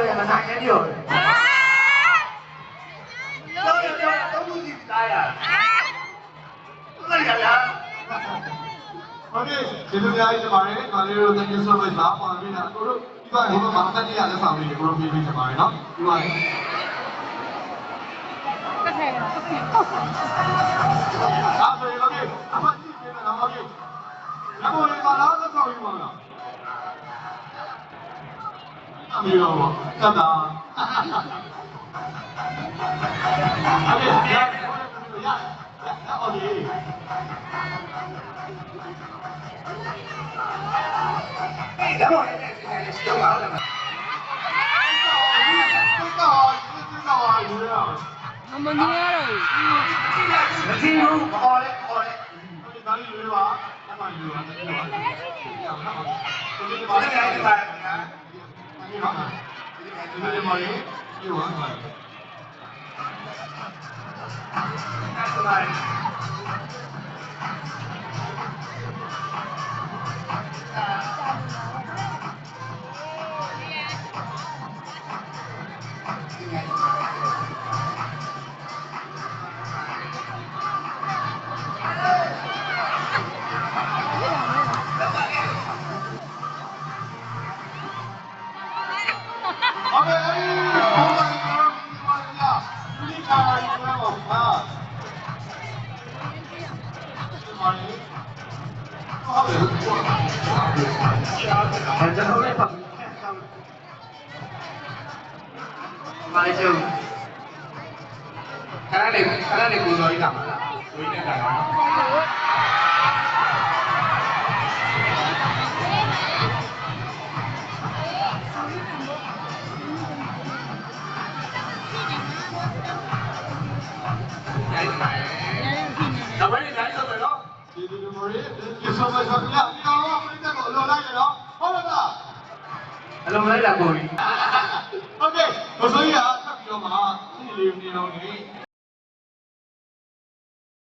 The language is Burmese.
တယ်မနိုင်နဲ့ပြောတယ်တော့ဘူးစီသားရဟုတ်လားဗျာဟုတ်ကဲ့ဒီလိုများကြီးပါတယ်ခါလေးတို့ thank you so much ပါပါပြီလားကိုတို့ဒီကဟိုမှာတက်ရလက်ဆောင်လေးကိုတို့ပြေးပြီးချင်ပါတယ်နော်ဒီမှာအားဆိုရင်ဟုတ်ကဲ့အမကြီးပြေးမယ်နော်ဟုတ်ကဲ့ရမိုးလေးကလာလက်ဆောင်ယူပါလားအမေရောတတ်တာဟုတ်ကဲ့ရအော်ဒီဒါတော့လည်းရှိတော့ပါလားမမြင်ရတော့ဘူးမကြည့်ဘူးခေါ်လဲဒီသားလေးလွေးပါအမှန်ယူပါတကယ်ပါဒီမှာဘာလဲဒီမှာဒီမှာဒီမှာရေဒီမှာကျွန်တော်လည်းပါမလေးကျုပ်ခဏလေးကိုစော်ကြီးလာမှာလားဝိနေတာနော်ဒါပဲနေတိုင်းဆိုတော့ဒီမော်ရီဒီဆိုမဆိုပြဒီကောင်ကပြည့်တဲ့ကိုလောလိုက်ရတော့ဟုတ်လားအလုံးလိုက်လာကိုကြီးဟုတ်ကဲ့ဘဆိုးကြီးကဆက်ပြီးတော့မှဒီလေးနေအောင်နေ